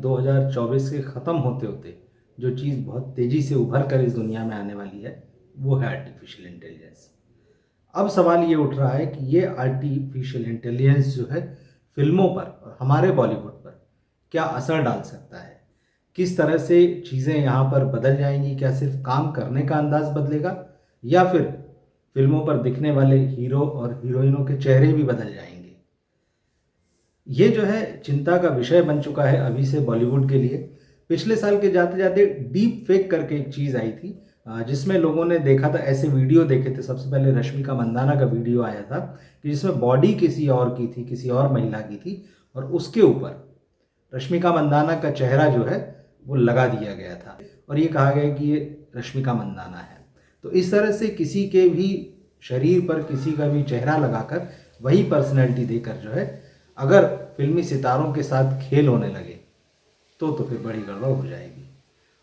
2024 के ख़त्म होते होते जो चीज़ बहुत तेज़ी से उभर कर इस दुनिया में आने वाली है वो है आर्टिफिशियल इंटेलिजेंस। अब सवाल ये उठ रहा है कि ये आर्टिफिशियल इंटेलिजेंस जो है फिल्मों पर और हमारे बॉलीवुड पर क्या असर डाल सकता है, किस तरह से चीज़ें यहाँ पर बदल जाएंगी, क्या सिर्फ काम करने का अंदाज बदलेगा या फिर फिल्मों पर दिखने वाले हीरो और हीरोइनों के चेहरे भी बदल जाएंगे। ये जो है चिंता का विषय बन चुका है अभी से बॉलीवुड के लिए। पिछले साल के जाते जाते डीप फेक करके एक चीज़ आई थी, जिसमें लोगों ने देखा था, ऐसे वीडियो देखे थे। सबसे पहले रश्मिका मंदाना का वीडियो आया था कि जिसमें बॉडी किसी और की थी, किसी और महिला की थी, और उसके ऊपर रश्मिका मंदाना का चेहरा जो है वो लगा दिया गया था और ये कहा गया कि ये रश्मिका मंदाना है। तो इस तरह से किसी के भी शरीर पर किसी का भी चेहरा लगाकर वही पर्सनैलिटी देकर जो है अगर फिल्मी सितारों के साथ खेल होने लगे तो फिर बड़ी गड़बड़ हो जाएगी।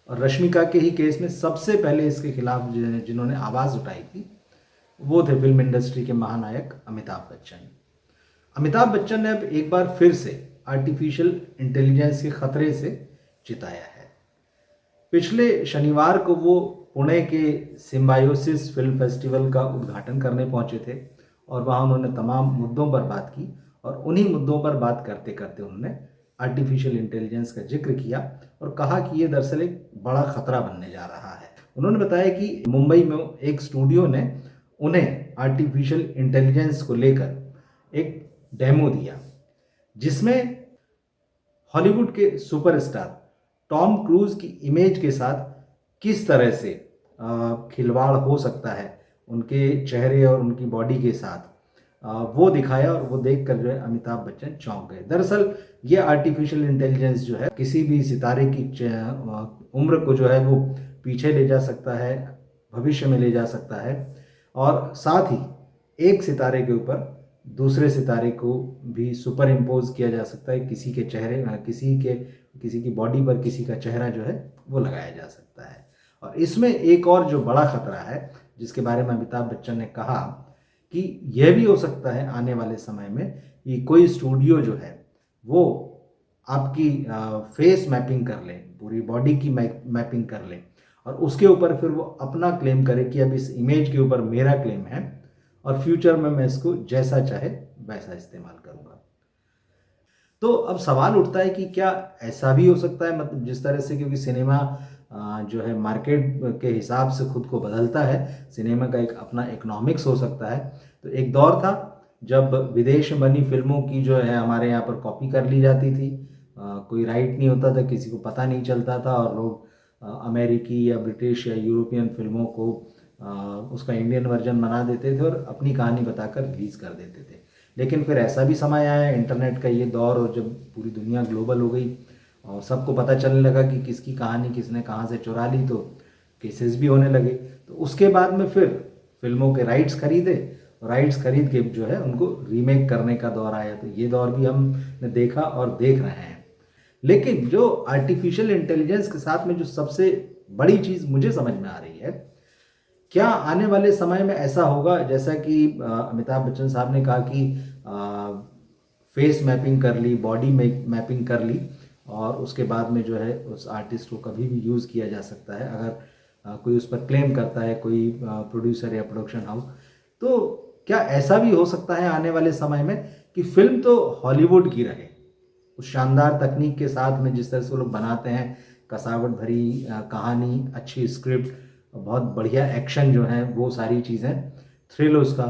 और रश्मिका के ही केस में सबसे पहले इसके खिलाफ जिन्होंने आवाज़ उठाई थी वो थे फिल्म इंडस्ट्री के महानायक अमिताभ बच्चन। अमिताभ बच्चन ने अब एक बार फिर से आर्टिफिशियल इंटेलिजेंस के खतरे से चिताया है। पिछले शनिवार को वो पुणे के सिम्बायोसिस फिल्म फेस्टिवल का उद्घाटन करने पहुंचे थे और वहां उन्होंने तमाम मुद्दों पर बात की और उन्हीं मुद्दों पर बात करते करते उन्होंने आर्टिफिशियल इंटेलिजेंस का जिक्र किया और कहा कि ये दरअसल एक बड़ा खतरा बनने जा रहा है। उन्होंने बताया कि मुंबई में एक स्टूडियो ने उन्हें आर्टिफिशियल इंटेलिजेंस को लेकर एक डेमो दिया जिसमें हॉलीवुड के सुपरस्टार टॉम क्रूज की इमेज के साथ किस तरह से खिलवाड़ हो सकता है उनके चेहरे और उनकी बॉडी के साथ, वो दिखाया और वो देखकर जो है अमिताभ बच्चन चौंक गए। दरअसल ये आर्टिफिशियल इंटेलिजेंस जो है किसी भी सितारे की उम्र को जो है वो पीछे ले जा सकता है, भविष्य में ले जा सकता है और साथ ही एक सितारे के ऊपर दूसरे सितारे को भी सुपर इम्पोज किया जा सकता है। किसी के चेहरे किसी की बॉडी पर किसी का चेहरा जो है वो लगाया जा सकता है। और इसमें एक और जो बड़ा खतरा है जिसके बारे में अमिताभ बच्चन ने कहा कि यह भी हो सकता है आने वाले समय में कि कोई स्टूडियो जो है वो आपकी फेस मैपिंग कर ले, पूरी बॉडी की मैपिंग कर ले और उसके ऊपर फिर वो अपना क्लेम करे कि अब इस इमेज के ऊपर मेरा क्लेम है और फ्यूचर में मैं इसको जैसा चाहे वैसा इस्तेमाल करूँगा। तो अब सवाल उठता है कि क्या ऐसा भी हो सकता है, मतलब जिस तरह से, क्योंकि सिनेमा जो है मार्केट के हिसाब से खुद को बदलता है, सिनेमा का एक अपना इकोनॉमिक्स हो सकता है। तो एक दौर था जब विदेश में बनी फिल्मों की जो है हमारे यहाँ पर कॉपी कर ली जाती थी, कोई राइट नहीं होता था, किसी को पता नहीं चलता था और लोग अमेरिकी या ब्रिटिश या यूरोपियन फिल्मों को उसका इंडियन वर्जन बना देते थे और अपनी कहानी बताकर रिलीज़ कर देते थे। लेकिन फिर ऐसा भी समय आया इंटरनेट का ये दौर, और जब पूरी दुनिया ग्लोबल हो गई और सबको पता चलने लगा कि किसकी कहानी किसने कहाँ से चुरा ली, तो केसेस भी होने लगे। तो उसके बाद में फिर फिल्मों के राइट्स खरीदे, राइट्स खरीद के जो है उनको रीमेक करने का दौर आया। तो ये दौर भी हमने देखा और देख रहे हैं। लेकिन जो आर्टिफिशियल इंटेलिजेंस के साथ में जो सबसे बड़ी चीज़ मुझे समझ में आ रही है, क्या आने वाले समय में ऐसा होगा जैसा कि अमिताभ बच्चन साहब ने कहा कि फेस मैपिंग कर ली, बॉडी मैपिंग कर ली और उसके बाद में जो है उस आर्टिस्ट को कभी भी यूज़ किया जा सकता है अगर कोई उस पर क्लेम करता है, कोई प्रोड्यूसर या प्रोडक्शन हाउस। तो क्या ऐसा भी हो सकता है आने वाले समय में कि फिल्म तो हॉलीवुड की रहे, उस शानदार तकनीक के साथ में जिस तरह से वो लोग बनाते हैं, कसावट भरी कहानी, अच्छी स्क्रिप्ट, बहुत बढ़िया एक्शन जो है, वो सारी चीज़ें, थ्रिल उसका,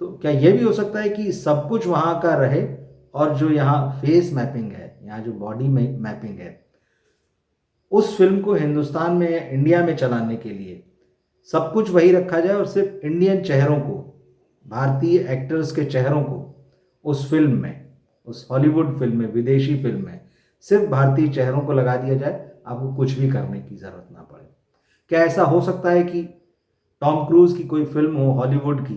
तो क्या ये भी हो सकता है कि सब कुछ वहाँ का रहे और जो यहाँ फेस मैपिंग है, यहाँ जो बॉडी मैपिंग है, उस फिल्म को हिंदुस्तान में या इंडिया में चलाने के लिए सब कुछ वही रखा जाए और सिर्फ इंडियन चेहरों को, भारतीय एक्टर्स के चेहरों को उस फिल्म में, उस हॉलीवुड फिल्म में, विदेशी फिल्म में सिर्फ भारतीय चेहरों को लगा दिया जाए, आपको कुछ भी करने की ज़रूरत ना पड़े। क्या ऐसा हो सकता है कि टॉम क्रूज की कोई फिल्म हो हॉलीवुड की,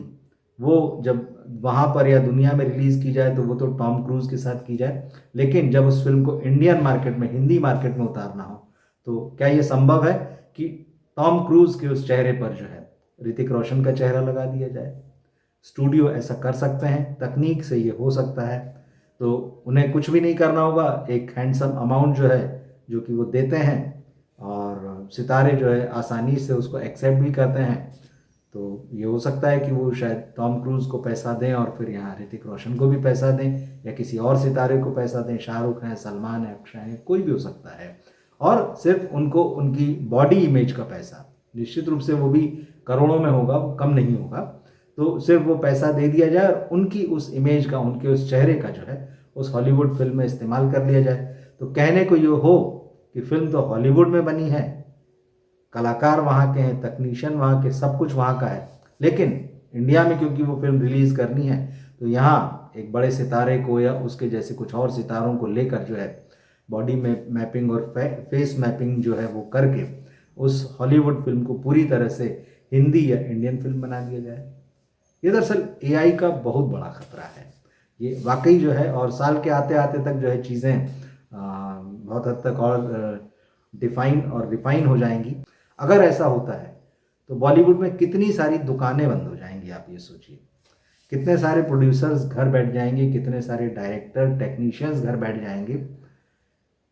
वो जब वहाँ पर या दुनिया में रिलीज़ की जाए तो वो तो टॉम क्रूज के साथ की जाए, लेकिन जब उस फिल्म को इंडियन मार्केट में, हिंदी मार्केट में उतारना हो, तो क्या ये संभव है कि टॉम क्रूज के उस चेहरे पर जो है ऋतिक रोशन का चेहरा लगा दिया जाए? स्टूडियो ऐसा कर सकते हैं, तकनीक से ये हो सकता है। तो उन्हें कुछ भी नहीं करना होगा, एक हैंडसम अमाउंट जो है जो कि वो देते हैं और सितारे जो है आसानी से उसको एक्सेप्ट भी करते हैं। तो ये हो सकता है कि वो शायद टॉम क्रूज़ को पैसा दें और फिर यहाँ ऋतिक रोशन को भी पैसा दें, या किसी और सितारे को पैसा दें, शाहरुख हैं, सलमान है, अक्षय है, कोई भी हो सकता है, और सिर्फ उनको उनकी बॉडी इमेज का पैसा, निश्चित रूप से वो भी करोड़ों में होगा, वो कम नहीं होगा, तो सिर्फ वो पैसा दे दिया जाए और उनकी उस इमेज का, उनके उस चेहरे का जो है उस हॉलीवुड फिल्म में इस्तेमाल कर लिया जाए। तो कहने को ये हो कि फिल्म तो हॉलीवुड में बनी है, कलाकार वहाँ के हैं, तकनीशियन वहाँ के, सब कुछ वहाँ का है, लेकिन इंडिया में क्योंकि वो फिल्म रिलीज़ करनी है तो यहाँ एक बड़े सितारे को या उसके जैसे कुछ और सितारों को लेकर जो है बॉडी में मैपिंग और फेस मैपिंग जो है वो करके उस हॉलीवुड फिल्म को पूरी तरह से हिंदी या इंडियन फिल्म बना दिया जाए। ये दरअसल एआई का बहुत बड़ा खतरा है, ये वाकई जो है, और साल के आते आते तक जो है चीज़ें बहुत हद तक और डिफाइन और रिफाइन हो जाएंगी। अगर ऐसा होता है तो बॉलीवुड में कितनी सारी दुकानें बंद हो जाएंगी, आप ये सोचिए। कितने सारे प्रोड्यूसर्स घर बैठ जाएंगे, कितने सारे डायरेक्टर टेक्नीशियंस घर बैठ जाएंगे,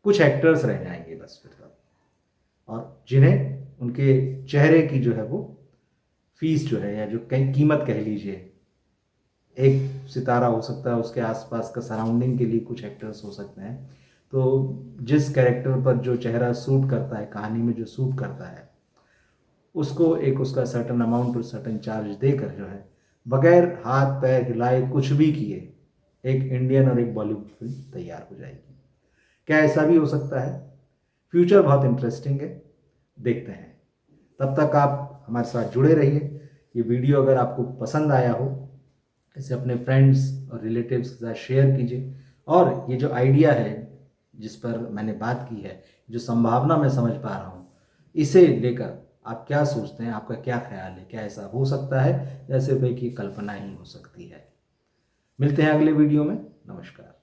कुछ एक्टर्स रह जाएंगे बस फिर तब, और जिन्हें उनके चेहरे की जो है वो फीस जो है, या जो कहीं कीमत कह लीजिए, एक सितारा हो सकता है, उसके आसपास का सराउंडिंग के लिए कुछ एक्टर्स हो सकते हैं, तो जिस कैरेक्टर पर जो चेहरा सूट करता है, कहानी में जो सूट करता है, उसको एक उसका सर्टन अमाउंट और सर्टन चार्ज देकर जो है बगैर हाथ पैर हिलाए कुछ भी किए एक इंडियन और एक बॉलीवुड फिल्म तैयार हो जाएगी। क्या ऐसा भी हो सकता है? फ्यूचर बहुत इंटरेस्टिंग है, देखते हैं। तब तक आप हमारे साथ जुड़े रहिए। ये वीडियो अगर आपको पसंद आया हो, इसे अपने फ्रेंड्स और रिलेटिव्स के साथ शेयर कीजिए, और ये जो आइडिया है जिस पर मैंने बात की है, जो संभावना मैं समझ पा रहा हूँ, इसे लेकर आप क्या सोचते हैं, आपका क्या ख्याल है, क्या ऐसा हो सकता है या सिर्फ एक ही कल्पना ही हो सकती है? मिलते हैं अगले वीडियो में। नमस्कार।